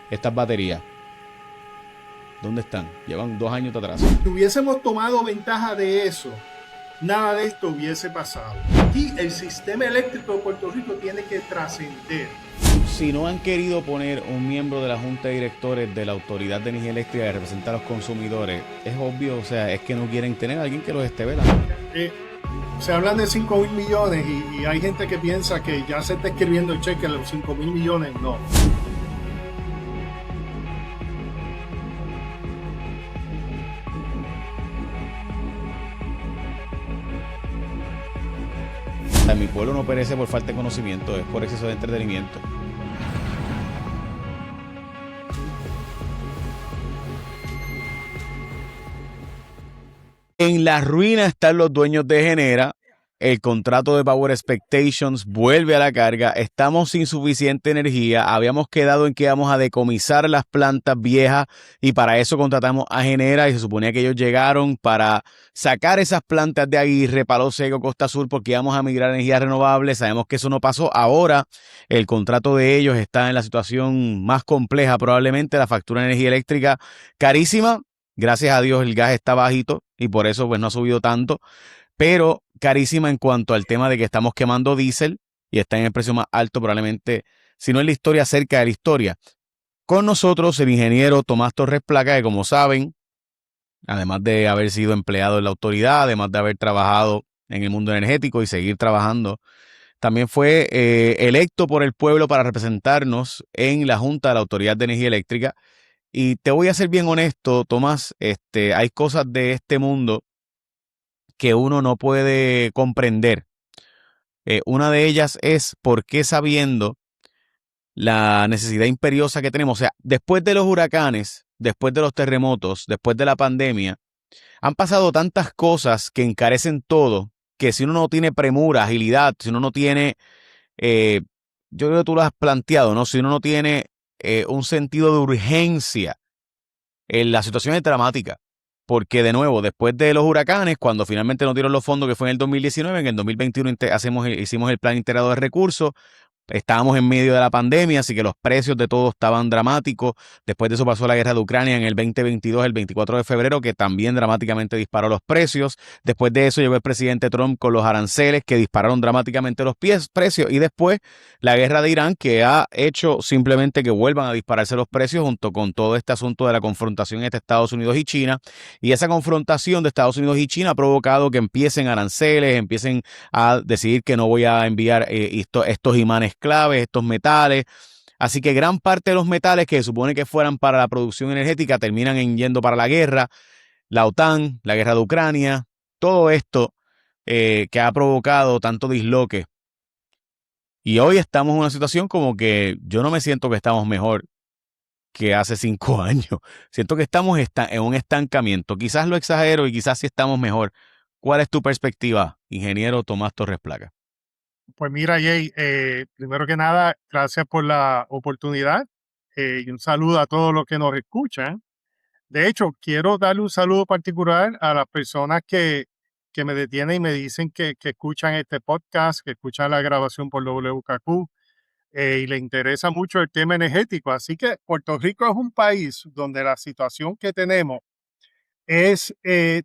estas baterías. ¿Dónde están? Llevan 2 años de atraso. Si hubiésemos tomado ventaja de eso, nada de esto hubiese pasado. Aquí el sistema eléctrico de Puerto Rico tiene que trascender. Si no han querido poner un miembro de la Junta de Directores de la Autoridad de Energía Eléctrica que representa a los consumidores, es obvio, o sea, es que no quieren tener a alguien que los esté velando. Se hablan de 5,000 millones y hay gente que piensa que ya se está escribiendo el cheque de los 5,000 millones. No. Mi pueblo no perece por falta de conocimiento, es por exceso de entretenimiento. En la ruina están los dueños de Genera. El contrato de Power Expectations vuelve a la carga. Estamos sin suficiente energía. Habíamos quedado en que íbamos a decomisar las plantas viejas y para eso contratamos a Genera y se suponía que ellos llegaron para sacar esas plantas de Aguirre, Palo Seco, Costa Sur, porque íbamos a migrar a energías renovables. Sabemos que eso no pasó. Ahora el contrato de ellos está en la situación más compleja. Probablemente la factura de energía eléctrica carísima. Gracias a Dios el gas está bajito y por eso pues no ha subido tanto. Pero carísima en cuanto al tema de que estamos quemando diésel y está en el precio más alto probablemente, si no en la historia, cerca de la historia. Con nosotros el ingeniero Tomás Torres Placa, que como saben, además de haber sido empleado en la autoridad, además de haber trabajado en el mundo energético y seguir trabajando, también fue electo por el pueblo para representarnos en la Junta de la Autoridad de Energía Eléctrica. Y te voy a ser bien honesto, Tomás, hay cosas de este mundo que uno no puede comprender. Una de ellas es por qué, sabiendo la necesidad imperiosa que tenemos, o sea, después de los huracanes, después de los terremotos, después de la pandemia, han pasado tantas cosas que encarecen todo, que si uno no tiene premura, agilidad, si uno no tiene, yo creo que tú lo has planteado, ¿no? Si uno no tiene un sentido de urgencia, la situación es dramática. Porque de nuevo, después de los huracanes, cuando finalmente nos dieron los fondos, que fue en el 2019, en el 2021 hicimos el plan integrado de recursos. Estábamos en medio de la pandemia, así que los precios de todo estaban dramáticos. Después de eso pasó la guerra de Ucrania en el 2022, el 24 de febrero, que también dramáticamente disparó los precios. Después de eso llegó el presidente Trump con los aranceles, que dispararon dramáticamente los precios. Y después la guerra de Irán, que ha hecho simplemente que vuelvan a dispararse los precios junto con todo este asunto de la confrontación entre Estados Unidos y China. Y esa confrontación de Estados Unidos y China ha provocado que empiecen aranceles, empiecen a decidir que no voy a enviar estos imanes claves, estos metales. Así que gran parte de los metales que se supone que fueran para la producción energética terminan yendo para la guerra, la OTAN, la guerra de Ucrania, todo esto que ha provocado tanto disloque. Y hoy estamos en una situación como que yo no me siento que estamos mejor que hace 5 años. Siento que estamos en un estancamiento. Quizás lo exagero y quizás sí estamos mejor. ¿Cuál es tu perspectiva, ingeniero Tomás Torres Placa? Pues mira, Jay, primero que nada, gracias por la oportunidad y un saludo a todos los que nos escuchan. De hecho, quiero darle un saludo particular a las personas que me detienen y me dicen que escuchan este podcast, que escuchan la grabación por WKQ y les interesa mucho el tema energético. Así que Puerto Rico es un país donde la situación que tenemos es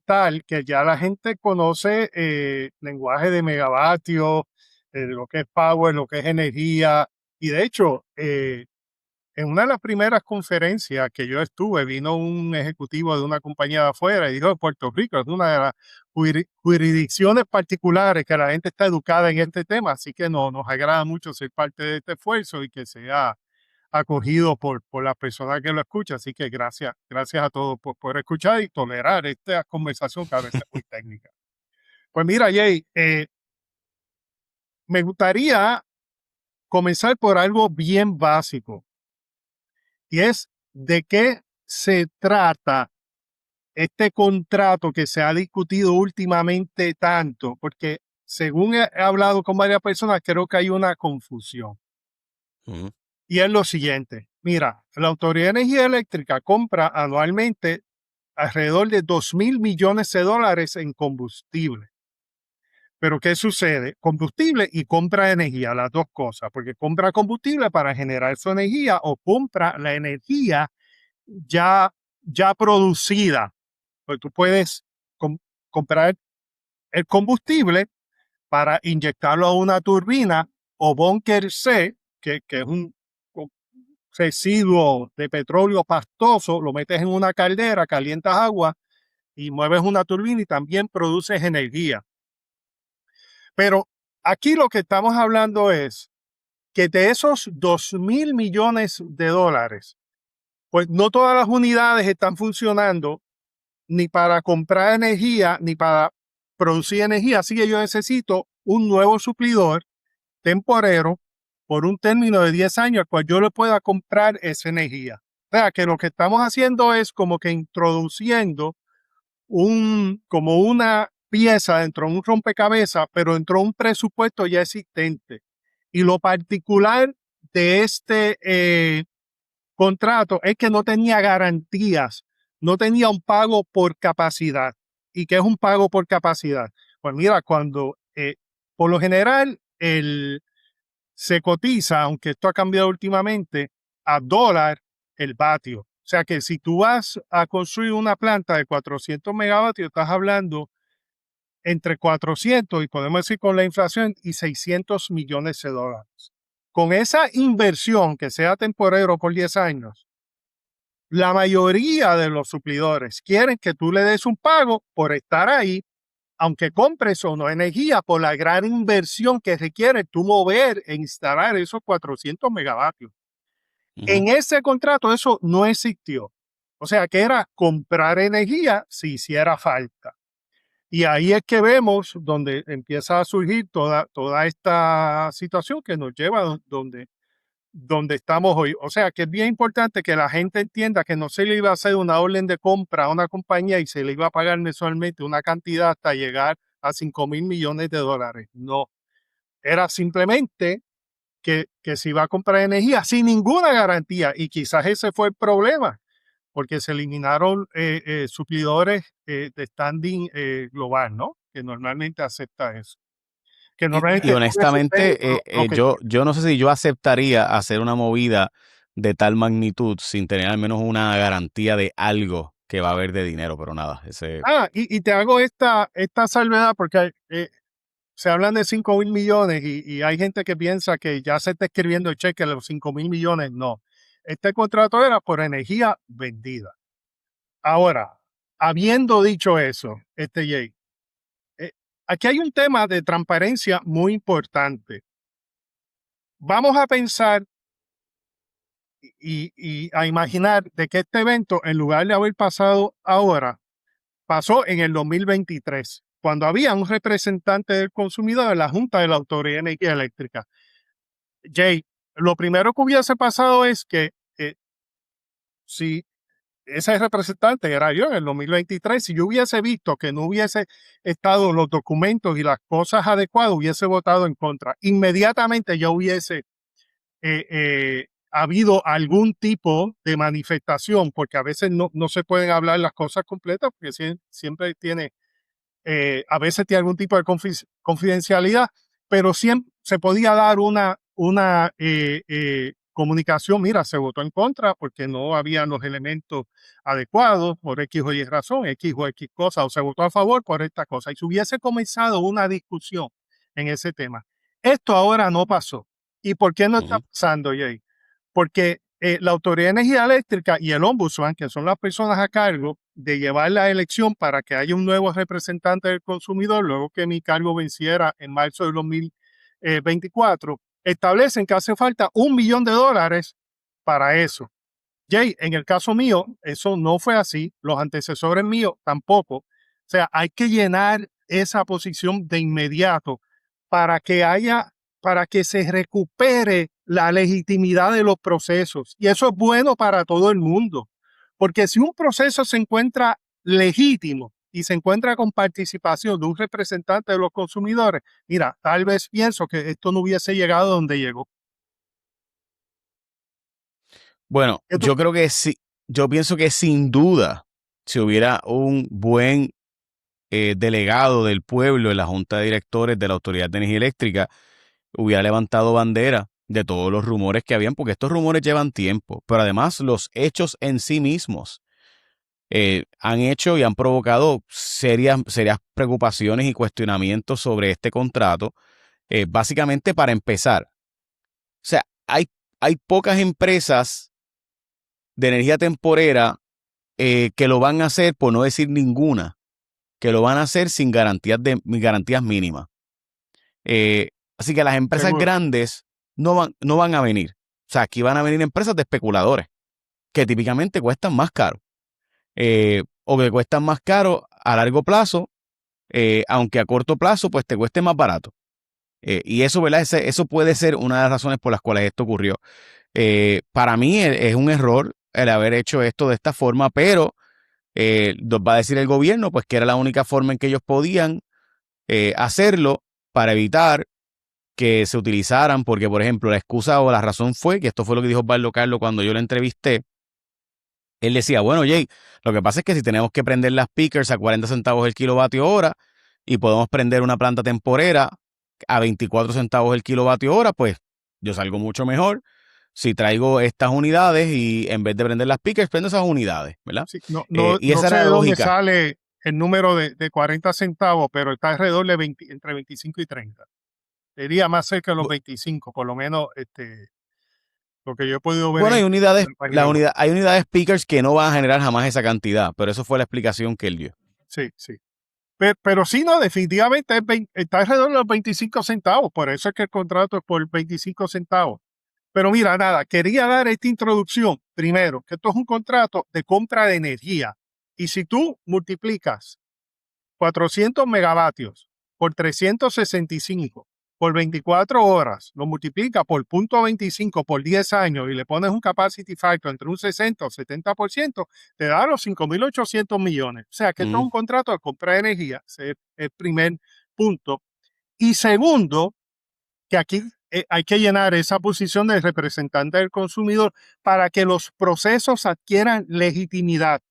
tal que ya la gente conoce lenguaje de megavatios, lo que es power, lo que es energía. Y de hecho, en una de las primeras conferencias que yo estuve, vino un ejecutivo de una compañía de afuera y dijo: Puerto Rico es una de las jurisdicciones particulares que la gente está educada en este tema, así que nos agrada mucho ser parte de este esfuerzo y que sea acogido por las personas que lo escuchan. Así que gracias a todos por escuchar y tolerar esta conversación que a veces es muy técnica. Pues mira, Jay, me gustaría comenzar por algo bien básico y es de qué se trata este contrato que se ha discutido últimamente tanto, porque según he hablado con varias personas, creo que hay una confusión. Uh-huh. Y es lo siguiente: mira, la Autoridad de Energía Eléctrica compra anualmente alrededor de $2,000 millones en combustible. Pero ¿qué sucede? Combustible y compra de energía, las dos cosas, porque compra combustible para generar su energía o compra la energía ya, ya producida. Pues tú puedes comprar el combustible para inyectarlo a una turbina o búnker C, que es un residuo de petróleo pastoso, lo metes en una caldera, calientas agua y mueves una turbina y también produces energía. Pero aquí lo que estamos hablando es que de esos 2.000 millones de dólares, pues no todas las unidades están funcionando ni para comprar energía ni para producir energía. Así que yo necesito un nuevo suplidor temporero por un término de 10 años al cual yo le pueda comprar esa energía. O sea, que lo que estamos haciendo es como que introduciendo como una pieza dentro de un rompecabezas, pero dentro de un presupuesto ya existente. Y lo particular de este contrato es que no tenía garantías, no tenía un pago por capacidad. ¿Y qué es un pago por capacidad? Pues mira, cuando por lo general se cotiza, aunque esto ha cambiado últimamente, a dólar el vatio. O sea que si tú vas a construir una planta de 400 megavatios, estás hablando entre 400 y podemos decir con la inflación y 600 millones de dólares. Con esa inversión que sea temporero por 10 años, la mayoría de los suplidores quieren que tú le des un pago por estar ahí, aunque compres o no energía, por la gran inversión que requiere tú mover e instalar esos 400 megavatios. Ujú. En ese contrato eso no existió. O sea que era comprar energía si hiciera falta. Y ahí es que vemos donde empieza a surgir toda esta situación que nos lleva donde estamos hoy. O sea que es bien importante que la gente entienda que no se le iba a hacer una orden de compra a una compañía y se le iba a pagar mensualmente una cantidad hasta llegar a 5.000 millones de dólares. No, era simplemente que se iba a comprar energía sin ninguna garantía y quizás ese fue el problema porque se eliminaron suplidores de standing global, ¿no? Que normalmente acepta eso. Que Y normalmente no necesariamente honestamente, lo que yo no sé si yo aceptaría hacer una movida de tal magnitud sin tener al menos una garantía de algo que va a haber de dinero, pero nada, ese... y te hago esta salvedad porque se hablan de 5.000 millones y hay gente que piensa que ya se está escribiendo el cheque de los 5.000 millones. No, este contrato era por energía vendida. Ahora, habiendo dicho eso, Jay, eh, aquí hay un tema de transparencia muy importante. Vamos a pensar y a imaginar de que este evento, en lugar de haber pasado ahora, pasó en el 2023, cuando había un representante del consumidor en la Junta de la Autoridad de Energía Eléctrica. Jay, lo primero que hubiese pasado es que si ese representante era yo en el 2023, si yo hubiese visto que no hubiese estado los documentos y las cosas adecuadas, hubiese votado en contra. Inmediatamente ya hubiese habido algún tipo de manifestación, porque a veces no se pueden hablar las cosas completas, porque siempre tiene, a veces tiene algún tipo de confidencialidad, pero siempre se podía dar una comunicación, mira, se votó en contra porque no habían los elementos adecuados por X o Y razón, X o X cosa, o se votó a favor por esta cosa, y se hubiese comenzado una discusión en ese tema. Esto ahora no pasó. ¿Y por qué no está Ujú. pasando, Jay? Porque la Autoridad de Energía Eléctrica y el Ombudsman, que son las personas a cargo de llevar la elección para que haya un nuevo representante del consumidor, luego que mi cargo venciera en marzo de 2024, establecen que hace falta $1 millón para eso. Jay, en el caso mío, eso no fue así, los antecesores míos tampoco. O sea, hay que llenar esa posición de inmediato para que haya, para que se recupere la legitimidad de los procesos. Y eso es bueno para todo el mundo, porque si un proceso se encuentra legítimo y se encuentra con participación de un representante de los consumidores, mira, tal vez pienso que esto no hubiese llegado donde llegó. Bueno, yo creo que sí, yo pienso que sin duda, si hubiera un buen delegado del pueblo en la Junta de Directores de la Autoridad de Energía Eléctrica hubiera levantado bandera de todos los rumores que habían, porque estos rumores llevan tiempo, pero además los hechos en sí mismos han hecho y han provocado serias preocupaciones y cuestionamientos sobre este contrato. Básicamente, para empezar, o sea, hay pocas empresas de energía temporera que lo van a hacer, por no decir ninguna, que lo van a hacer sin garantías mínimas. Así que las empresas Seguro. grandes no van a venir. O sea, aquí van a venir empresas de especuladores que típicamente cuestan más caro. O que cuestan más caro a largo plazo, aunque a corto plazo pues te cueste más barato. Y eso, ¿verdad? Eso puede ser una de las razones por las cuales esto ocurrió. Para mí es un error el haber hecho esto de esta forma, pero nos va a decir el gobierno pues que era la única forma en que ellos podían hacerlo para evitar que se utilizaran, porque por ejemplo la excusa o la razón fue, que esto fue lo que dijo Osvaldo Carlos cuando yo lo entrevisté. Él decía, bueno, Jay, lo que pasa es que si tenemos que prender las peakers a 40 centavos el kilovatio hora y podemos prender una planta temporera a 24 centavos el kilovatio hora, pues yo salgo mucho mejor si traigo estas unidades y en vez de prender las peakers, prendo esas unidades, ¿verdad? Sí, no, Y no esa sé era de la dónde lógica. sale el número de 40 centavos, pero está alrededor de entre 25 y 30. Sería más cerca de los 25, por lo menos lo que yo he podido ver Bueno, en la página web. hay unidades peakers que no van a generar jamás esa cantidad, pero eso fue la explicación que él dio. Sí, sí. Pero sí, no, definitivamente está alrededor de los 25 centavos, por eso es que el contrato es por 25 centavos. Pero mira, nada, quería dar esta introducción primero, que esto es un contrato de compra de energía. Y si tú multiplicas 400 megavatios por 365 por 24 horas, lo multiplica por 0.25 por 10 años y le pones un capacity factor entre un 60 o 70%, te da los 5.800 millones. O sea que esto es un contrato de compra de energía, ese es el primer punto. Y segundo, que aquí hay que llenar esa posición de representante del consumidor para que los procesos adquieran legitimidad.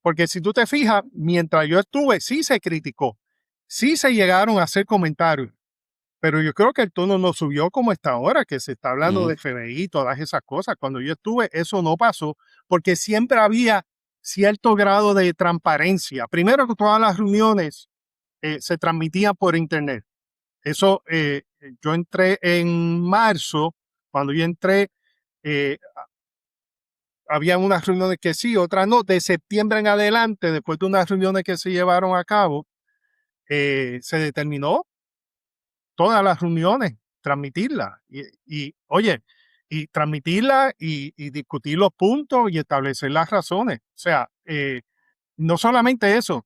Porque si tú te fijas, mientras yo estuve, sí se criticó, sí se llegaron a hacer comentarios, pero yo creo que el tono no subió como está ahora, que se está hablando de FBI y todas esas cosas. Cuando yo estuve, eso no pasó, porque siempre había cierto grado de transparencia. Primero que todas las reuniones se transmitían por internet. Eso, yo entré en marzo, cuando yo entré, eh, había unas reuniones que sí, otras no. De septiembre en adelante, después de unas reuniones que se llevaron a cabo, se determinó todas las reuniones, transmitirlas. Oye, y transmitirlas y discutir los puntos y establecer las razones. O sea, no solamente eso,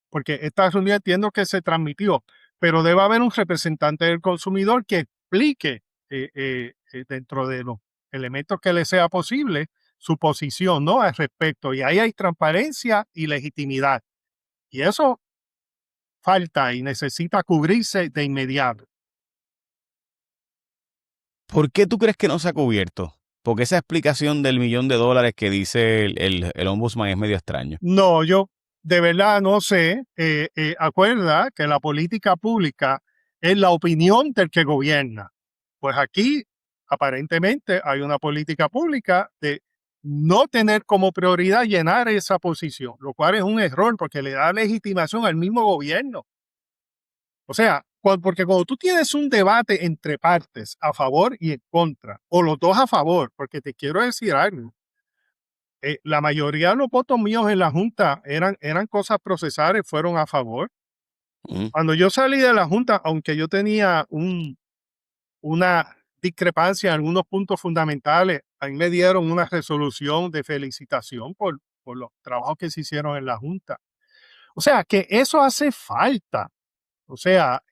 porque esta reunión entiendo que se transmitió, pero debe haber un representante del consumidor que explique dentro de los elementos que le sea posible su posición, ¿no? Al respecto. Y ahí hay transparencia y legitimidad. Y eso falta y necesita cubrirse de inmediato. ¿Por qué tú crees que no se ha cubierto? Porque esa explicación del $1.000.000 que dice el ombudsman es medio extraño. No, yo de verdad no sé. Acuerda que la política pública es la opinión del que gobierna. Pues aquí aparentemente hay una política pública de no tener como prioridad llenar esa posición, lo cual es un error porque le da legitimación al mismo gobierno. O sea, porque cuando tú tienes un debate entre partes a favor y en contra, o los dos a favor, porque te quiero decir algo, la mayoría de los votos míos en la Junta eran cosas procesales, fueron a favor. Mm. Cuando yo salí de la Junta, aunque yo tenía una discrepancia en algunos puntos fundamentales, a mí me dieron una resolución de felicitación por los trabajos que se hicieron en la Junta. O sea, que eso hace falta. O sea,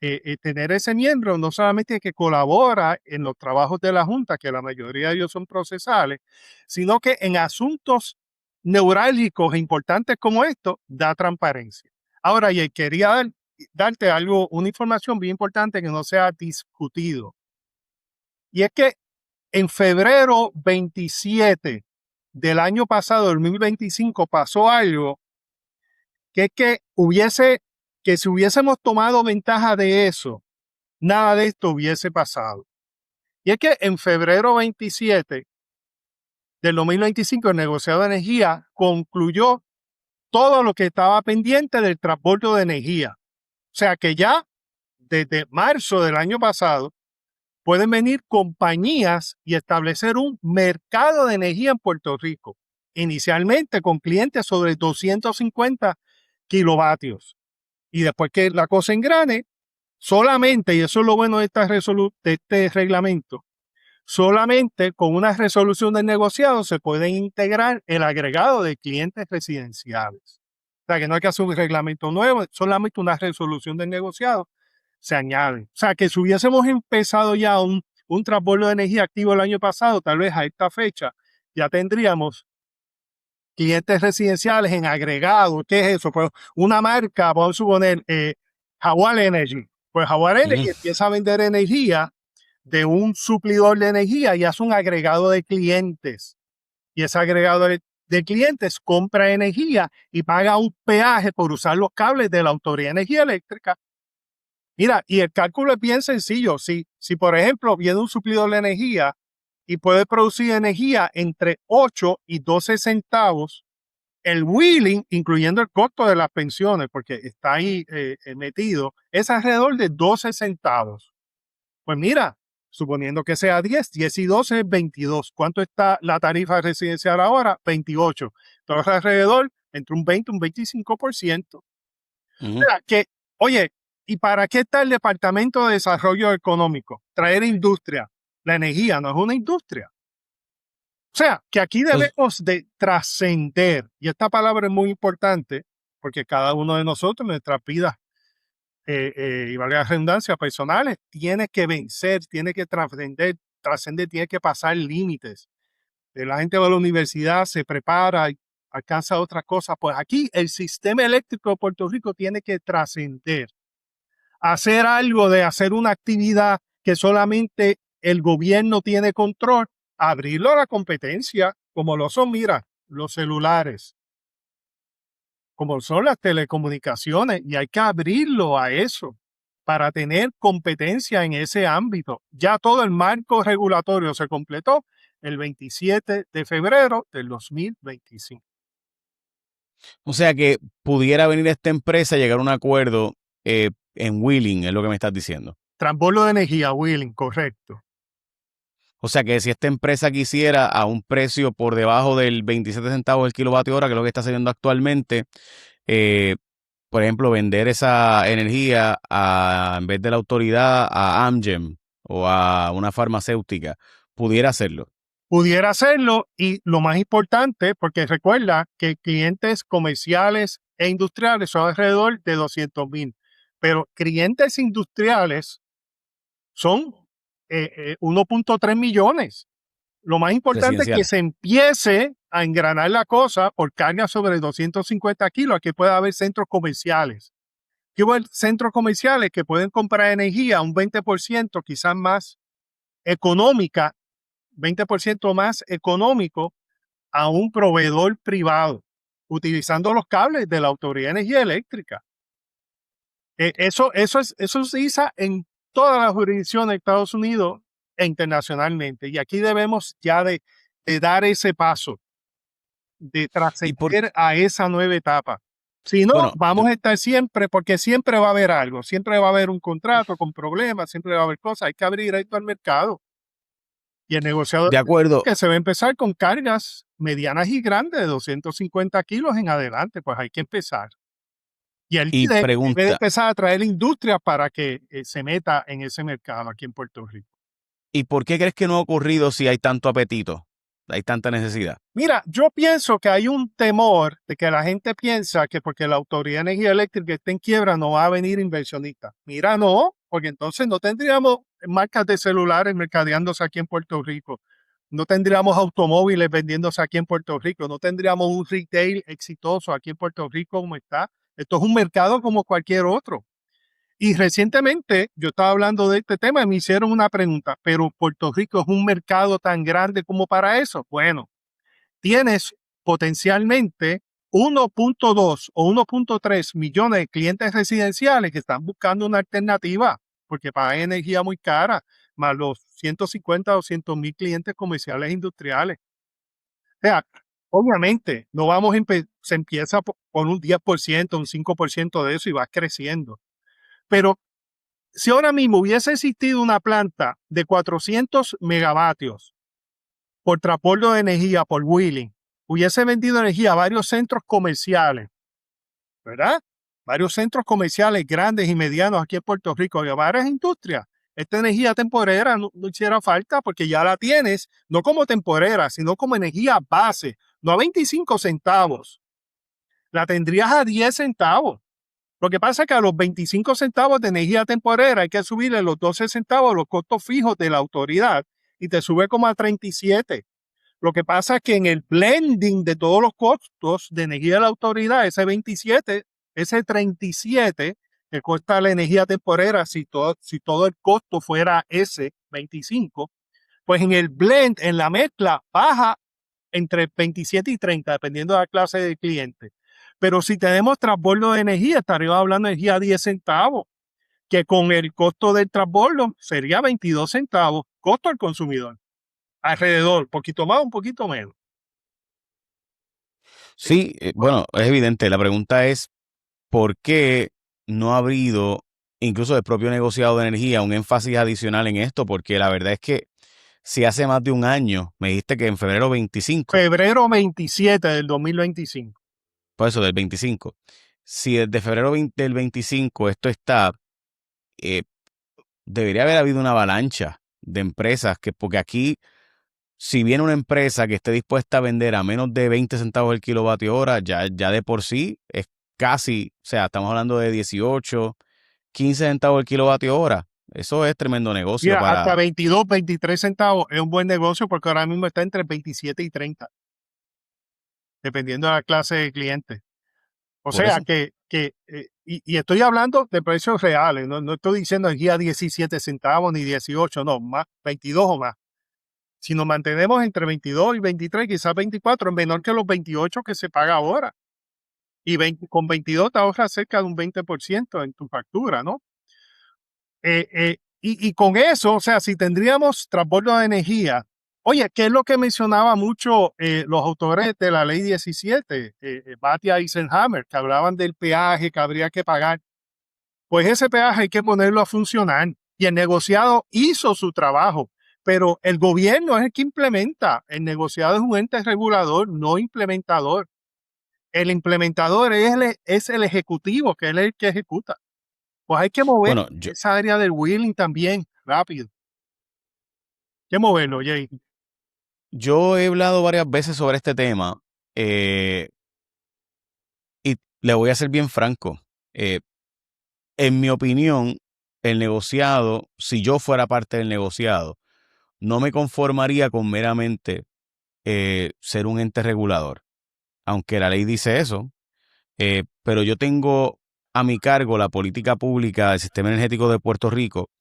tener ese miembro no solamente que colabora en los trabajos de la Junta, que la mayoría de ellos son procesales, sino que en asuntos neurálgicos e importantes como esto, da transparencia. Ahora, y quería darte algo, una información bien importante que no se ha discutido. Y es que en febrero 27 del año pasado, 2025, pasó algo que es que hubiese que si hubiésemos tomado ventaja de eso, nada de esto hubiese pasado. Y es que en febrero 27 del 2025 el negociado de energía concluyó todo lo que estaba pendiente del transbordo de energía. O sea que ya desde marzo del año pasado pueden venir compañías y establecer un mercado de energía en Puerto Rico, inicialmente con clientes sobre 250 kilovatios. Y después que la cosa engrane, solamente, y eso es lo bueno de este reglamento, solamente con una resolución del negociado se puede integrar el agregado de clientes residenciales. O sea que no hay que hacer un reglamento nuevo, solamente una resolución del negociado se añade. O sea que si hubiésemos empezado ya un transbordo de energía activo el año pasado, tal vez a esta fecha, ya tendríamos clientes residenciales en agregado. ¿Qué es eso? Pues una marca, vamos a suponer, Jaguar Energy. Pues Jaguar Energy empieza a vender energía de un suplidor de energía y hace un agregado de clientes. Y ese agregado de clientes compra energía y paga un peaje por usar los cables de la Autoridad de Energía Eléctrica. Mira, y el cálculo es bien sencillo. Si por ejemplo, viene un suplidor de energía y puede producir energía entre 8 y 12 centavos, el wheeling, incluyendo el costo de las pensiones, porque está ahí metido, es alrededor de 12 centavos. Pues mira, suponiendo que sea 10 y 12 es 22. ¿Cuánto está la tarifa residencial ahora? 28. Entonces alrededor entre un 20 y un 25%. O sea, que, oye, ¿y para qué está el Departamento de Desarrollo Económico? Traer industria. La energía no es una industria. O sea, que aquí debemos de trascender, y esta palabra es muy importante, porque cada uno de nosotros, nuestras vidas, y valga la redundancia, personales, tiene que vencer, tiene que trascender, tiene que pasar límites. La gente va a la universidad, se prepara y alcanza otras cosas. Pues aquí el sistema eléctrico de Puerto Rico tiene que trascender, hacer algo de hacer una actividad que solamente el gobierno tiene control, abrirlo a la competencia, como lo son, mira, los celulares, como son las telecomunicaciones, y hay que abrirlo a eso para tener competencia en ese ámbito. Ya todo el marco regulatorio se completó el 27 de febrero del 2025. O sea que pudiera venir esta empresa a llegar a un acuerdo en Wheeling, es lo que me estás diciendo. Transbordo de energía, Wheeling, correcto. O sea que si esta empresa quisiera a un precio por debajo del 27 centavos el kilovatio hora, que es lo que está saliendo actualmente, eh, por ejemplo, vender esa energía en vez de la autoridad a Amgen o a una farmacéutica, pudiera hacerlo. Pudiera hacerlo, y lo más importante, porque recuerda que clientes comerciales e industriales son alrededor de 200,000, pero clientes industriales son 1.3 millones. Lo más importante es que se empiece a engranar la cosa por carga sobre 250 kilos. Aquí puede haber centros comerciales. Aquí hay centros comerciales que pueden comprar energía un 20%, quizás más económica, 20% más económico a un proveedor privado, utilizando los cables de la Autoridad de Energía Eléctrica. Eso se dice en todas las jurisdicciones de Estados Unidos e internacionalmente. Y aquí debemos ya de dar ese paso, de trascender a esa nueva etapa. Si no, vamos a estar siempre, porque siempre va a haber algo, siempre va a haber un contrato con problemas, siempre va a haber cosas, hay que abrir esto al mercado. Y el negociador, de acuerdo, que se va a empezar con cargas medianas y grandes de 250 kilos en adelante, pues hay que empezar. Y él debe empezar a traer industria para que se meta en ese mercado aquí en Puerto Rico. ¿Y por qué crees que no ha ocurrido si hay tanto apetito, hay tanta necesidad? Mira, yo pienso que hay un temor de que la gente piensa que porque la Autoridad de Energía Eléctrica está en quiebra no va a venir inversionista. Mira, no, porque entonces no tendríamos marcas de celulares mercadeándose aquí en Puerto Rico. No tendríamos automóviles vendiéndose aquí en Puerto Rico. No tendríamos un retail exitoso aquí en Puerto Rico como está. Esto es un mercado como cualquier otro. Y recientemente yo estaba hablando de este tema y me hicieron una pregunta, pero Puerto Rico es un mercado tan grande como para eso. Bueno, tienes potencialmente 1.2 o 1.3 millones de clientes residenciales que están buscando una alternativa porque pagan energía muy cara, más los 150 o 200 mil clientes comerciales e industriales. O sea, obviamente, no vamos se empieza con un 10%, un 5% de eso y va creciendo. Pero si ahora mismo hubiese existido una planta de 400 megavatios por transporte de energía por Wheeling, hubiese vendido energía a varios centros comerciales, ¿verdad? Varios centros comerciales grandes y medianos aquí en Puerto Rico y a varias industrias. Esta energía temporera no hiciera falta porque ya la tienes, no como temporera, sino como energía base, no a 25 centavos. La tendrías a 10 centavos. Lo que pasa es que a los 25 centavos de energía temporera hay que subirle los 12 centavos los costos fijos de la autoridad y te sube como a 37. Lo que pasa es que en el blending de todos los costos de energía de la autoridad, ese 27, ese 37 que cuesta la energía temporera, si todo el costo fuera ese 25, pues en el blend, en la mezcla, baja entre 27 y 30, dependiendo de la clase de cliente. Pero si tenemos transbordo de energía, estaríamos hablando de energía a 10 centavos, que con el costo del transbordo sería 22 centavos, costo al consumidor. Alrededor, poquito más, un poquito menos. Sí, bueno, es evidente. La pregunta es, ¿por qué no ha habido, incluso del propio negociado de energía, un énfasis adicional en esto? Porque la verdad es que si hace más de un año, me dijiste que en febrero 25, Febrero 27 del 2025. por eso del 25, si desde febrero 20 del 25 esto está, eh, debería haber habido una avalancha de empresas que, porque aquí, si viene una empresa que esté dispuesta a vender a menos de 20 centavos el kilovatio hora, ya de por sí es casi, o sea, estamos hablando de 18, 15 centavos el kilovatio hora. Eso es tremendo negocio Mira, hasta para, 22, 23 centavos es un buen negocio porque ahora mismo está entre 27 y 30, dependiendo de la clase de cliente. O por sea eso. y estoy hablando de precios reales, no estoy diciendo aquí a 17 centavos ni 18, no, más, 22 o más. Si nos mantenemos entre 22 y 23, quizás 24, es menor que los 28 que se paga ahora. Y con 22 te ahorras cerca de un 20% en tu factura, ¿no? Y con eso, o sea, si tendríamos transbordo de energía, oye, ¿qué es lo que mencionaba mucho los autores de la ley 17, Batia y Eisenhower, que hablaban del peaje que habría que pagar? Pues ese peaje hay que ponerlo a funcionar y el negociado hizo su trabajo, pero el gobierno es el que implementa. El negociado es un ente regulador, no implementador. El implementador es el ejecutivo, que es el que ejecuta. Pues hay que mover Bueno, yo, esa área del wheeling también, rápido. Hay que moverlo, Jay. yo he hablado varias veces sobre este tema, eh, y le voy a ser bien franco. Eh, en mi opinión, el negociado, si yo fuera parte del negociado, no me conformaría con meramente ser un ente regulador, aunque la ley dice eso, pero yo tengo a mi cargo la política pública del sistema energético de Puerto Rico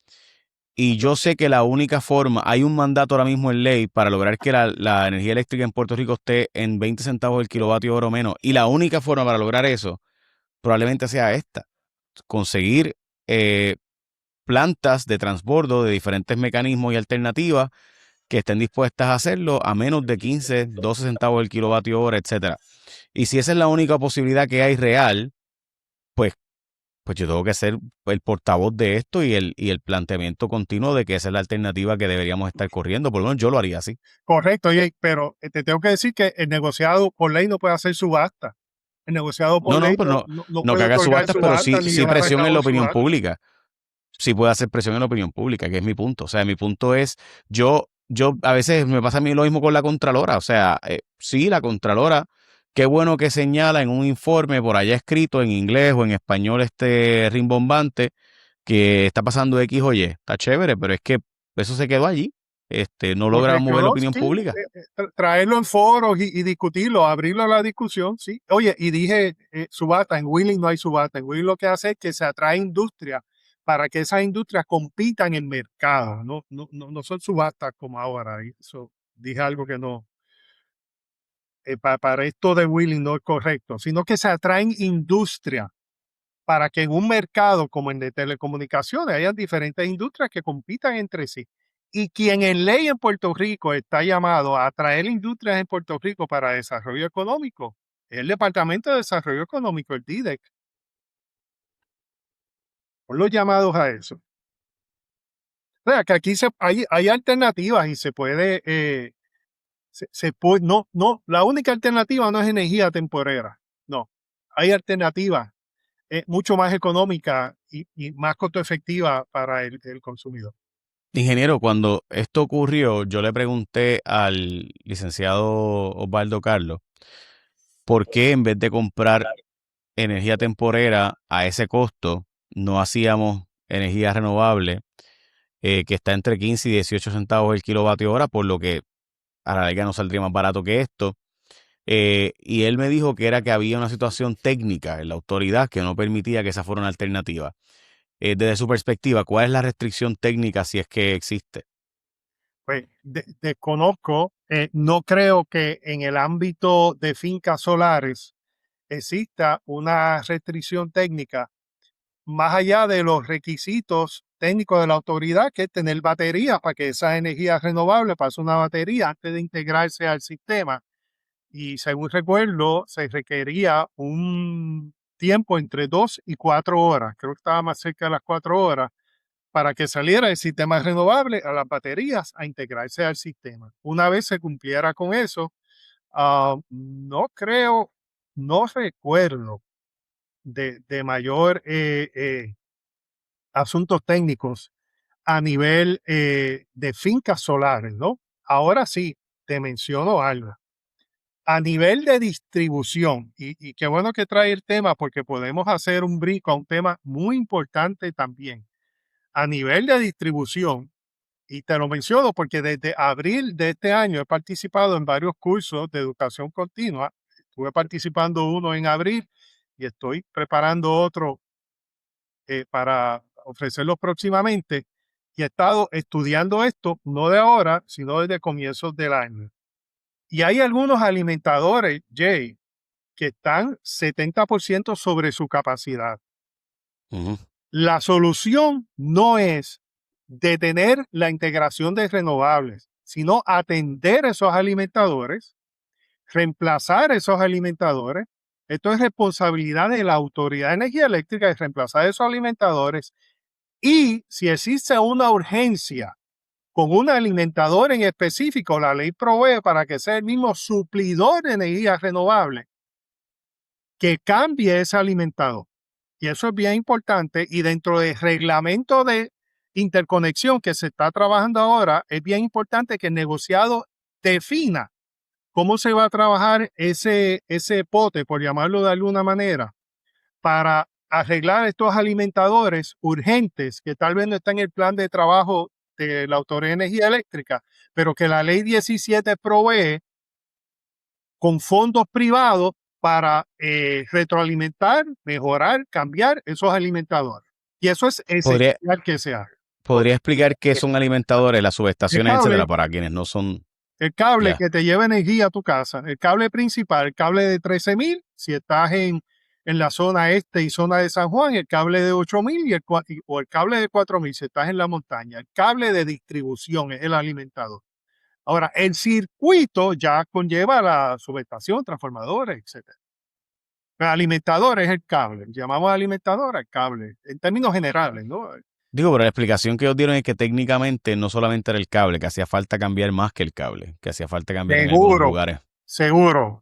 y yo sé que la única forma, hay un mandato ahora mismo en ley para lograr que la energía eléctrica en Puerto Rico esté en 20 centavos el kilovatio hora o menos, y la única forma para lograr eso probablemente sea esta, conseguir eh, plantas de transbordo de diferentes mecanismos y alternativas que estén dispuestas a hacerlo a menos de 15, 12 centavos el kilovatio hora, etcétera. Y si esa es la única posibilidad que hay real, pues, pues yo tengo que ser el portavoz de esto y el planteamiento continuo de que esa es la alternativa que deberíamos estar corriendo. Por lo menos yo lo haría así. Correcto, Jay, pero te tengo que decir que el negociado por ley no puede hacer subasta. El negociado por No, no, ley pero no no que puede haga otorgar subastas, pero subasta sí, ni sí llevar a presión en cabo la opinión subasta. pública. Sí puede hacer presión en la opinión pública, que es mi punto. O sea, mi punto es, yo a veces me pasa a mí lo mismo con la Contralora. O sea, sí, la Contralora, qué bueno que señala en un informe por allá escrito en inglés o en español rimbombante que está pasando X o Y. Está chévere, pero es que eso se quedó allí. No logra Correcto, mover la ¿no? opinión Sí, pública. traerlo en foros y discutirlo, abrirlo a la discusión, sí. Oye, y dije subasta, en Wheeling no hay subasta. En Wheeling lo que hace es que se atrae industria para que esas industrias compitan en el mercado. No son subastas como ahora. Eso dije algo que no. para esto de Willing no es correcto, sino que se atraen industria para que en un mercado como el de telecomunicaciones hayan diferentes industrias que compitan entre sí. Y quien en ley en Puerto Rico está llamado a atraer industrias en Puerto Rico para desarrollo económico es el Departamento de Desarrollo Económico, el DIDEC. Son los llamados a eso. O sea, que aquí hay alternativas y se puede, no, la única alternativa no es energía temporera, no, hay alternativas mucho más económica y más costo efectiva para el consumidor. Ingeniero, cuando esto ocurrió, yo le pregunté al licenciado Osvaldo Carlos por qué en vez de comprar energía temporera a ese costo, no hacíamos energía renovable que está entre 15 y 18 centavos el kilovatio hora, por lo que a la larga no saldría más barato que esto. Y él me dijo que era que había una situación técnica en la autoridad que no permitía que esa fuera una alternativa. Desde su perspectiva, ¿cuál es la restricción técnica si es que existe? Pues desconozco, no creo que en el ámbito de fincas solares exista una restricción técnica más allá de los requisitos técnicos de la autoridad, que es tener baterías para que esa energía renovable pase una batería antes de integrarse al sistema. Y según recuerdo, se requería un tiempo entre 2 y 4 horas, creo que estaba más cerca de las 4 horas, para que saliera el sistema renovable a las baterías a integrarse al sistema. Una vez se cumpliera con eso, no creo, no recuerdo de mayor asuntos técnicos a nivel de fincas solares, ¿no? Ahora sí, te menciono algo. A nivel de distribución, y qué bueno que trae el tema porque podemos hacer un brinco a un tema muy importante también. A nivel de distribución, y te lo menciono porque desde abril de este año he participado en varios cursos de educación continua. Estuve participando uno en abril y estoy preparando otro para ofrecerlo próximamente. Y he estado estudiando esto no de ahora, sino desde comienzos del año. Y hay algunos alimentadores, Jay, que están 70% sobre su capacidad. Ujú. La solución no es detener la integración de renovables, sino atender esos alimentadores, reemplazar esos alimentadores. Esto es responsabilidad de la Autoridad de Energía Eléctrica de reemplazar esos alimentadores. Y si existe una urgencia con un alimentador en específico, la ley provee para que sea el mismo suplidor de energía renovable que cambie ese alimentador. Y eso es bien importante. Y dentro del reglamento de interconexión que se está trabajando ahora, es bien importante que el negociado defina cómo se va a trabajar ese pote, por llamarlo de alguna manera, para arreglar estos alimentadores urgentes que tal vez no están en el plan de trabajo de la Autoridad de Energía Eléctrica, pero que la ley 17 provee con fondos privados para retroalimentar, mejorar, cambiar esos alimentadores. Y eso es ¿Podría, esencial que se haga. podría explicar qué son alimentadores, las El subestaciones, etcétera, cable, para quienes no son el cable ya? que te lleva energía a tu casa, el cable principal, el cable de 13,000, si estás en la zona este y zona de San Juan, el cable de 8,000 o el cable de 4,000 si estás en la montaña. El cable de distribución es el alimentador. Ahora, el circuito ya conlleva la subestación, transformadores, etcétera. El alimentador es el cable. Llamamos alimentador al cable, en términos generales, ¿no? Digo, pero la explicación que ellos dieron es que técnicamente no solamente era el cable, que hacía falta cambiar más que el cable, que hacía falta cambiar en algunos Seguro, lugares.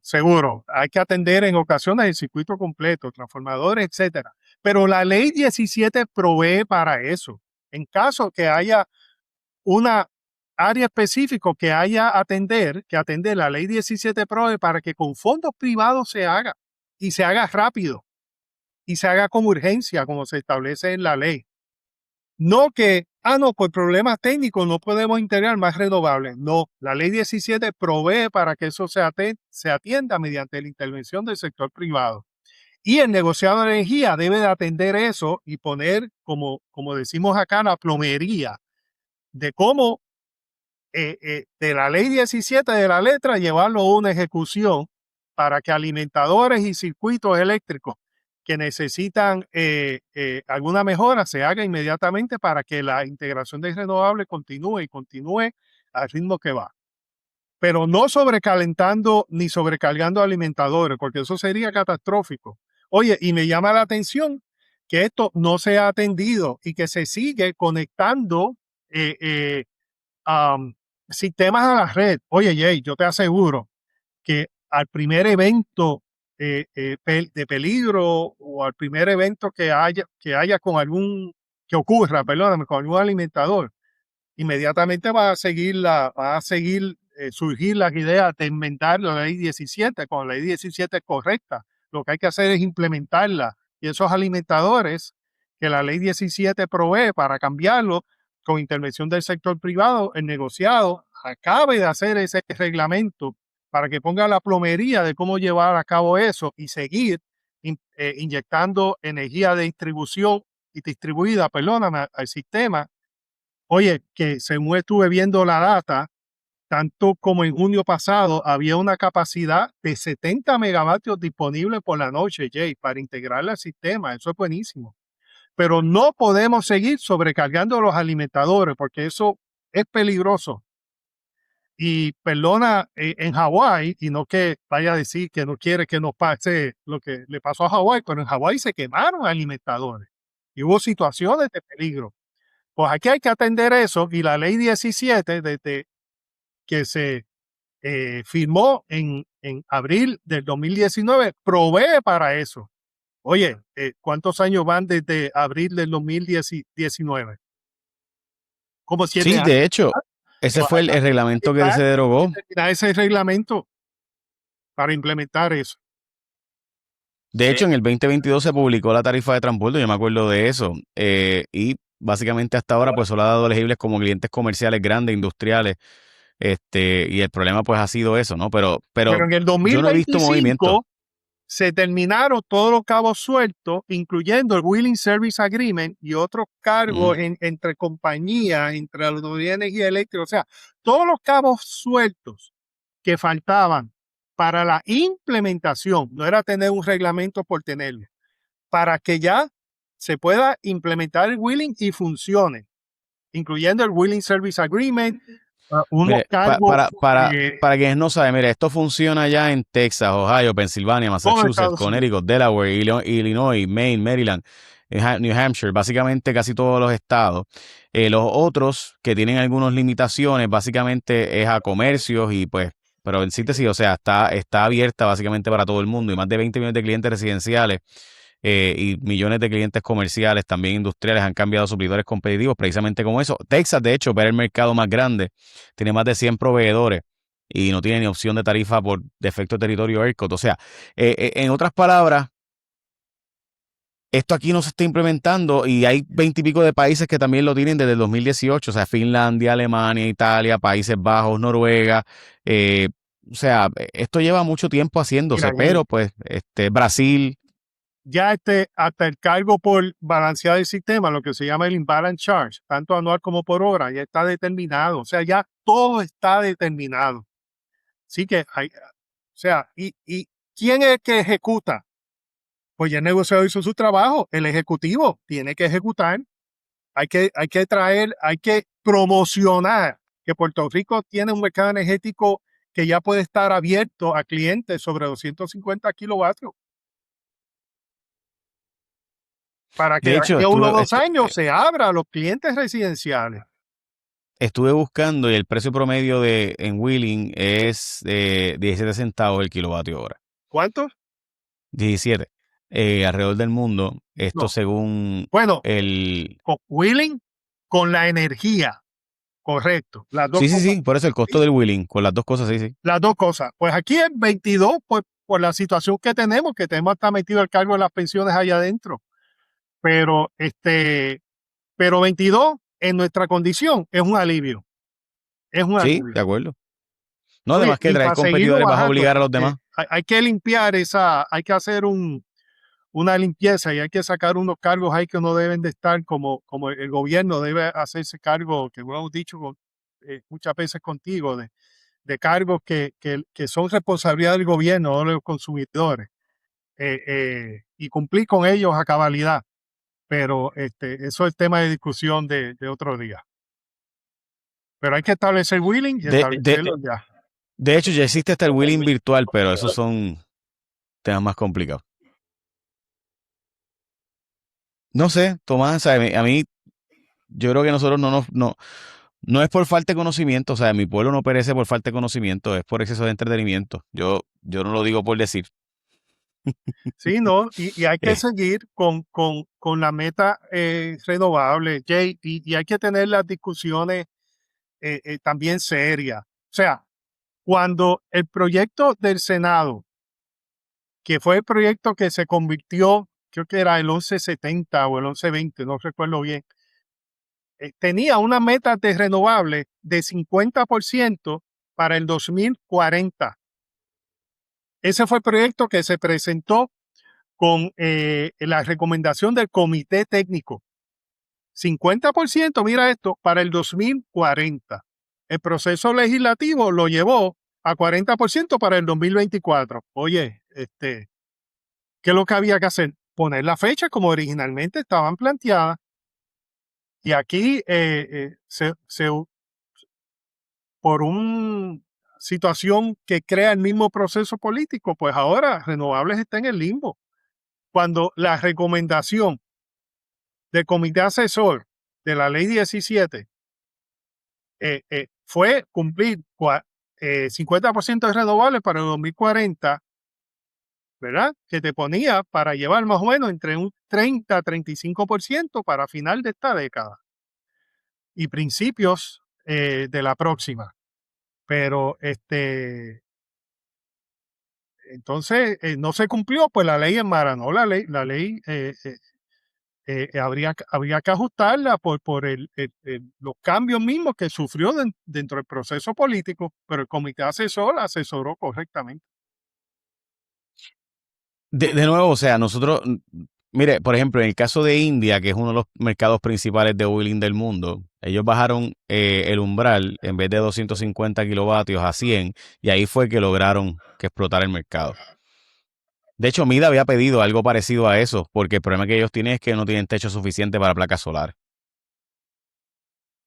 seguro. Hay que atender en ocasiones el circuito completo, transformadores, etcétera. Pero la ley 17 provee para eso. En caso que haya una área específica que haya que atender, la ley 17 provee para que con fondos privados se haga y se haga rápido y se haga con urgencia, como se establece en la ley. No que, no, por problemas técnicos no podemos integrar más renovables. No, la ley 17 provee para que eso se atienda mediante la intervención del sector privado. Y el negociado de energía debe de atender eso y poner, como decimos acá, la plomería de cómo de la ley 17 de la letra llevarlo a una ejecución para que alimentadores y circuitos eléctricos que necesitan alguna mejora se haga inmediatamente para que la integración de renovables continúe y continúe al ritmo que va. Pero no sobrecalentando ni sobrecargando alimentadores, porque eso sería catastrófico. Oye, y me llama la atención que esto no se ha atendido y que se sigue conectando am, sistemas a la red. Oye, Jay, yo te aseguro que al primer evento de peligro o al primer evento que haya con que ocurra, perdóname, con algún alimentador, inmediatamente va a seguir surgir las ideas de inventar la ley 17. Con la ley 17 es correcta, lo que hay que hacer es implementarla y esos alimentadores que la ley 17 provee para cambiarlo con intervención del sector privado, el negociado acabe de hacer ese reglamento para que ponga la plomería de cómo llevar a cabo eso y seguir inyectando energía de distribución y distribuida, perdóname, al sistema. Oye, que según estuve viendo la data, tanto como en junio pasado, había una capacidad de 70 megavatios disponible por la noche, Jay, para integrarla al sistema. Eso es buenísimo. Pero no podemos seguir sobrecargando los alimentadores porque eso es peligroso. Y perdona, en Hawái, y no que vaya a decir que no quiere que nos pase lo que le pasó a Hawái, pero en Hawái se quemaron alimentadores y hubo situaciones de peligro. Pues aquí hay que atender eso y la ley 17, desde que se firmó en abril del 2019, provee para eso. Oye, ¿cuántos años van desde abril del 2019? Como 7 Sí, años. de hecho, ese Pues fue el reglamento que se derogó. terminar ese reglamento para implementar eso. De hecho, en el 2022 se publicó la tarifa de transporte, yo me acuerdo de eso. Y básicamente hasta ahora pues solo ha dado elegibles como clientes comerciales grandes, industriales. Y el problema pues ha sido eso, ¿no? Pero Pero en el yo no he visto movimiento. 2025 se terminaron todos los cabos sueltos, incluyendo el Wheeling Service Agreement y otros Mm. cargos entre compañías, entre la Autoridad de Energía Eléctrica. O sea, todos los cabos sueltos que faltaban para la implementación, no era tener un reglamento por tenerlo, para que ya se pueda implementar el Wheeling y funcione, incluyendo el Wheeling Service Agreement, unos Mire, cargos para quienes no saben, mire, esto funciona ya en Texas, Ohio, Pensilvania, con Massachusetts, Estados Unidos. Connecticut, Delaware, Illinois, Maine, Maryland, New Hampshire, básicamente casi todos los estados. Los otros que tienen algunas limitaciones, básicamente es a comercios y pues, pero en síntesis, o sea, está abierta básicamente para todo el mundo y más de 20 millones de clientes residenciales y millones de clientes comerciales, también industriales, han cambiado suplidores competitivos precisamente como eso. Texas, de hecho, era el mercado más grande, tiene más de 100 proveedores y no tiene ni opción de tarifa por defecto de territorio ERCOT. O sea, en otras palabras, esto aquí no se está implementando y hay 20 y pico de países que también lo tienen desde el 2018, o sea, Finlandia, Alemania, Italia, Países Bajos, Noruega. O sea, esto lleva mucho tiempo Mira, haciéndose, Jay, pero pues Brasil. ya hasta el cargo por balancear el sistema, lo que se llama el imbalance charge, tanto anual como por hora, ya está determinado. O sea, ya todo está determinado. Así que o sea, ¿y quién es el que ejecuta? Pues ya el negociado hizo su trabajo, el ejecutivo tiene que ejecutar. Hay que promocionar que Puerto Rico tiene un mercado energético que ya puede estar abierto a clientes sobre 250 kilovatios para que De de hecho, aquí a 1 o 2 años se abra a los clientes residenciales. estuve buscando y el precio promedio en Wheeling es de 17 centavos el kilovatio hora. ¿Cuántos? 17. Alrededor del mundo, esto No. según Bueno, el... con Wheeling, con la energía, correcto. Las dos Sí, sí, cosas. sí, por eso el costo del Wheeling, con las dos cosas, sí, sí. Las dos cosas. Pues aquí en 22, pues por la situación que tenemos hasta metido el cargo de las pensiones allá adentro. Pero pero 22 en nuestra condición es un alivio. Es un Sí, de alivio. acuerdo. No, Oye, además que y traer para seguirlo competidores vas a bajando, obligar a los porque demás. hay que limpiar hay que hacer una limpieza y hay que sacar unos cargos ahí que no deben de estar, como el gobierno debe hacerse cargo, que lo hemos dicho muchas veces contigo, de cargos que son responsabilidad del gobierno o de los consumidores, y cumplir con ellos a cabalidad. Pero eso es tema de discusión de otro día. Pero hay que establecer willing y De, de, establecerlo ya. de hecho, ya existe hasta el willing virtual, pero esos son temas más complicados. No sé, Tomás, o sea, a mí, yo creo que nosotros no es por falta de conocimiento, o sea, mi pueblo no perece por falta de conocimiento, es por exceso de entretenimiento. Yo no lo digo por decir. Sí, no, y hay que Eh, seguir con la meta renovable, Jay, y hay que tener las discusiones también serias. O sea, cuando el proyecto del Senado, que fue el proyecto que se convirtió, creo que era el 1170 o el 1120, no recuerdo bien, tenía una meta de renovable de 50% para el 2040. Ese fue el proyecto que se presentó con la recomendación del comité técnico. 50%, mira esto, para el 2040. El proceso legislativo lo llevó a 40% para el 2024. Oye, ¿qué es lo que había que hacer? Poner la fecha como originalmente estaban planteadas. Y aquí por una situación que crea el mismo proceso político, pues ahora Renovables está en el limbo. Cuando la recomendación del comité asesor de la ley 17 fue cumplir 50% de renovables para el 2040, ¿verdad? Que te ponía para llevar más o menos entre un 30 a 35% para final de esta década y principios de la próxima. Pero entonces no se cumplió, pues la ley enmaranó la ley habría que ajustarla por los cambios mismos que sufrió dentro del proceso político, pero el comité asesor asesoró correctamente. de nuevo, o sea, nosotros, mire, por ejemplo, en el caso de India, que es uno de los mercados principales de wheeling del mundo, ellos bajaron el umbral en vez de 250 kilovatios a 100 y ahí fue que lograron que explotara el mercado. De hecho, Mida había pedido algo parecido a eso, porque el problema que ellos tienen es que no tienen techo suficiente para placas solares.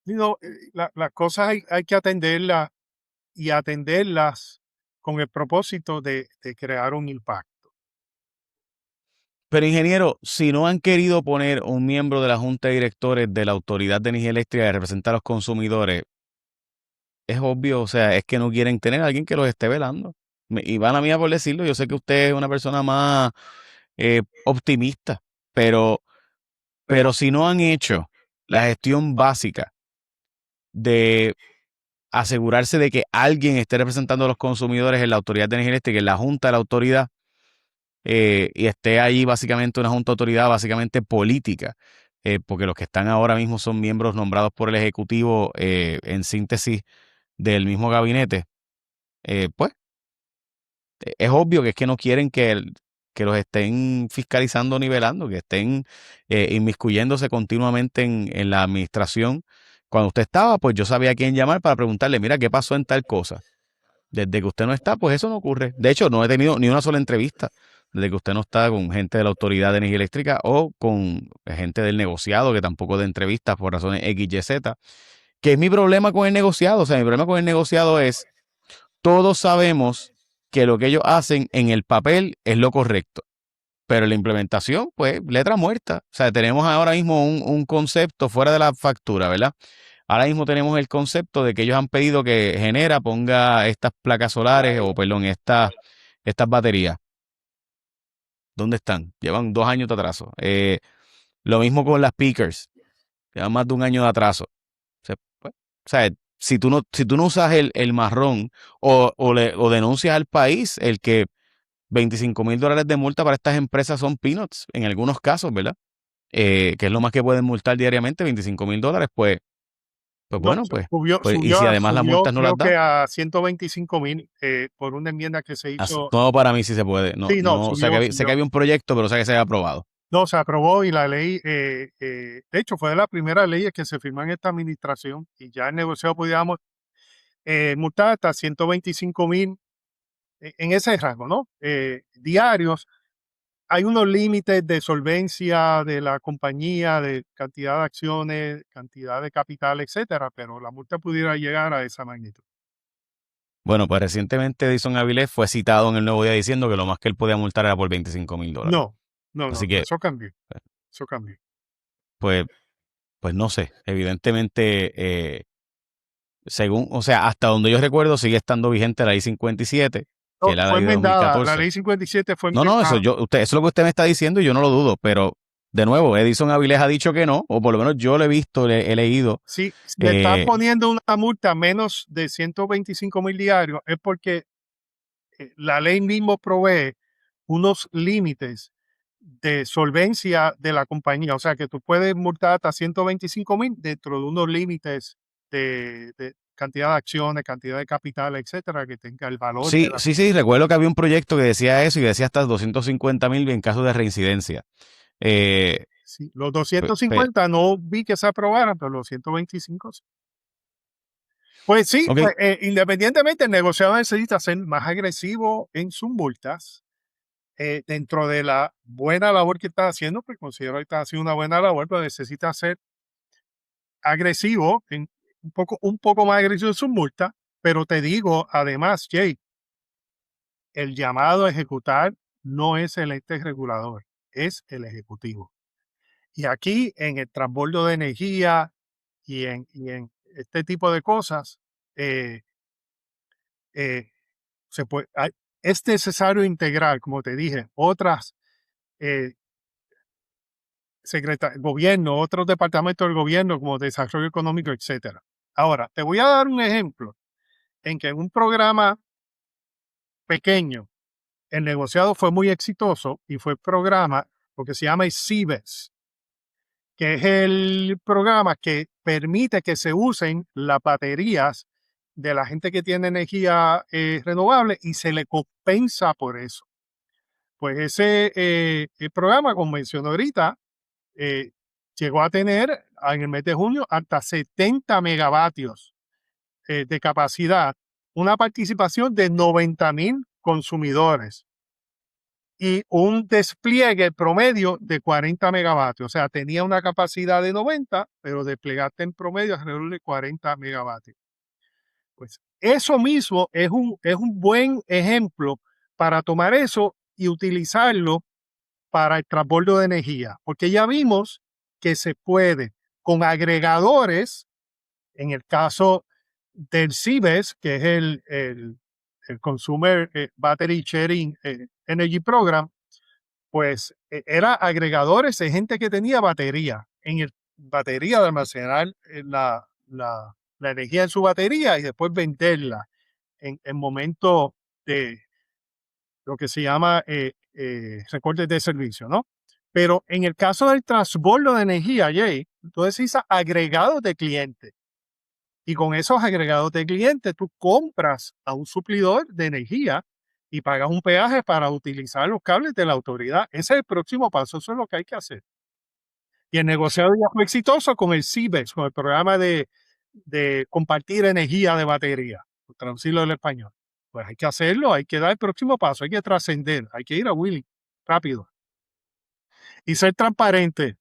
No, las cosas hay que atenderlas y atenderlas con el propósito de crear un impacto. Pero ingeniero, si no han querido poner un miembro de la Junta de Directores de la Autoridad de Energía Eléctrica que representa a los consumidores, es obvio, o sea, es que no quieren tener a alguien que los esté velando. Y van a mí por decirlo, yo sé que usted es una persona más optimista, pero, pero si no han hecho la gestión básica de asegurarse de que alguien esté representando a los consumidores en la Autoridad de Energía Eléctrica, en la Junta de la Autoridad, y esté ahí básicamente una junta de autoridad básicamente política, porque los que están ahora mismo son miembros nombrados por el Ejecutivo en síntesis del mismo gabinete, pues es obvio que es que no quieren que los estén fiscalizando o nivelando, que estén inmiscuyéndose continuamente en la administración. Cuando usted estaba, pues yo sabía a quién llamar para preguntarle, mira, ¿qué pasó en tal cosa? Desde que usted no está, pues eso no ocurre. De hecho, no he tenido ni una sola entrevista desde que usted no está con gente de la Autoridad de Energía Eléctrica o con gente del negociado, que tampoco de entrevistas por razones X, Y, Z. Que es mi problema con el negociado. O sea, mi problema con el negociado es, todos sabemos que lo que ellos hacen en el papel es lo correcto, pero en la implementación, pues, letra muerta. O sea, tenemos ahora mismo un concepto fuera de la factura, ¿verdad? Ahora mismo tenemos el concepto de que ellos han pedido que Genera ponga estas placas solares, o perdón, estas baterías. ¿Dónde están? Llevan 2 años de atraso. Lo mismo con las Pickers. Llevan más de un año de atraso. Pues, o sea, si tú no usas el marrón o denuncias al país, el que $25,000 de multa para estas empresas son peanuts, en algunos casos, ¿verdad? Que es lo más que pueden multar diariamente, $25,000, pues No, bueno, pues, subió, pues, y si subió, además las subió multas no las creo da, que a 125,000 por una enmienda que se hizo. no, para mí sí se puede. No, Sí, no, no, o sea, subió, sé que subió. había un proyecto, pero sé que se había aprobado. No, se aprobó y la ley, de hecho, fue de las primeras leyes que se firmó en esta administración y ya el negociado podíamos multar hasta 125,000 en ese rango, ¿no? Diarios. Hay unos límites de solvencia de la compañía, de cantidad de acciones, cantidad de capital, etcétera, pero la multa pudiera llegar a esa magnitud. Bueno, pues recientemente Edison Avilés fue citado en el Nuevo Día diciendo que lo más que él podía multar era por $25,000. No, no, Así no, que, eso cambió, eso cambió. pues, pues no sé, evidentemente, según, o sea, hasta donde yo recuerdo sigue estando vigente la ley 57, que No, es la fue ley de enmendada, la 2014. ley 57 fue No, no, enmendada. eso es lo que usted me está diciendo y yo no lo dudo, pero de nuevo, Edison Avilés ha dicho que no, o por lo menos yo lo he visto, he leído. Si le están eh, poniendo una multa menos de 125,000 diarios, es porque la ley mismo provee unos límites de solvencia de la compañía. O sea, que tú puedes multar hasta 125,000 dentro de unos límites de cantidad de acciones, cantidad de capital, etcétera, que tenga el valor de sí, la sí, sí, compañía. recuerdo que había un proyecto que decía eso y decía hasta 250,000 en caso de reincidencia. Eh, Sí, los pe- pe- 250 no vi que se aprobaran, pero los 125 sí. Pues sí, ok, pues, independientemente, el negociador necesita ser más agresivo en sus multas dentro de la buena labor que está haciendo, pues considero que está haciendo una buena labor, pero necesita ser agresivo, un poco más agresivo en sus multas. Pero te digo, además, Jay, el llamado a ejecutar no es el ente regulador, es el ejecutivo. Y aquí en el transbordo de energía y en este tipo de cosas, eh, eh, es necesario integrar, como te dije, otras eh, gobierno, otros departamentos del gobierno como desarrollo económico, etcétera. Ahora, te voy a dar un ejemplo en que en un programa pequeño el negociado fue muy exitoso y fue el programa, lo que se llama el CIBES, que es el programa que permite que se usen las baterías de la gente que tiene energía renovable y se le compensa por eso. Pues ese el programa, como mencioné ahorita, eh, llegó a tener en el mes de junio hasta 70 megavatios de capacidad, una participación de 90,000 consumidores y un despliegue promedio de 40 megavatios. O sea, tenía una capacidad de 90, pero desplegaste en promedio alrededor de 40 megavatios. Pues eso mismo es un buen ejemplo para tomar eso y utilizarlo para el transbordo de energía, porque ya vimos que se puede con agregadores, en el caso del CIBES, que es el Consumer Battery Sharing Energy Program, pues era agregadores de gente que tenía batería de almacenar la energía en su batería y después venderla en momentos de lo que se llama recortes de servicio, ¿no? Pero en el caso del transbordo de energía, Jay, tú decís agregados de clientes. Y con esos agregados de clientes, tú compras a un suplidor de energía y pagas un peaje para utilizar los cables de la autoridad. Ese es el próximo paso, eso es lo que hay que hacer. Y el negociado ya fue exitoso con el CIBEX, con el programa de compartir energía de batería, por traducirlo al español. Pues hay que hacerlo, hay que dar el próximo paso, hay que trascender, hay que ir a Willy rápido y ser transparente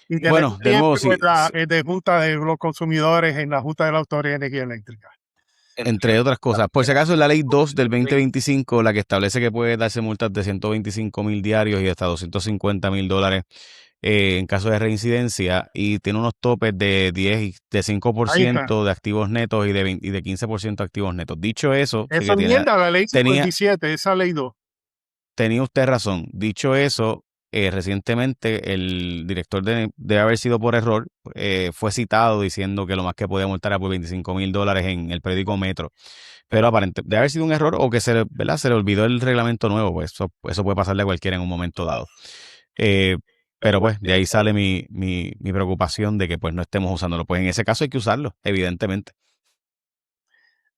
y tener bueno, de nuevo, siempre sí, de junta de los consumidores en la Junta de la Autoridad de Energía Eléctrica. entre otras cosas. Por si acaso, es la ley 2 del 2025 la que establece que puede darse multas de 125,000 diarios y hasta $250,000 en caso de reincidencia y tiene unos topes de 10 y de Ahí está. 5% de activos netos y de 15% de activos netos. Dicho eso, sí Eso que enmienda la ley tenía, 57, esa ley 2. tenía usted razón. Dicho eso, recientemente el director debe haber sido por error, fue citado diciendo que lo más que podía multar era por $25,000 en el periódico Metro. Pero aparentemente debe haber sido un error o que ¿verdad? Se le olvidó el reglamento nuevo, pues eso puede pasarle a cualquiera en un momento dado. Eh, pero pues de ahí sale mi preocupación de que pues no estemos usándolo. Pues en ese caso hay que usarlo, evidentemente.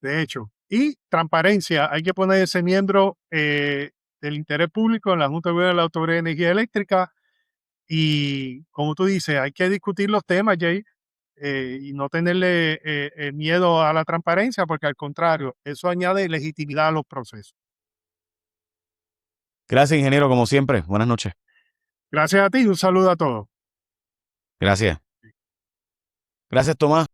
De hecho. Y transparencia, hay que poner ese miembro del interés público en la Junta de Gobierno de la Autoridad de Energía Eléctrica y, como tú dices, hay que discutir los temas, Jay. y no tenerle miedo a la transparencia, porque al contrario, eso añade legitimidad a los procesos. Gracias, ingeniero, como siempre. Buenas noches. Gracias a ti y un saludo a todos. Gracias. Gracias, Tomás.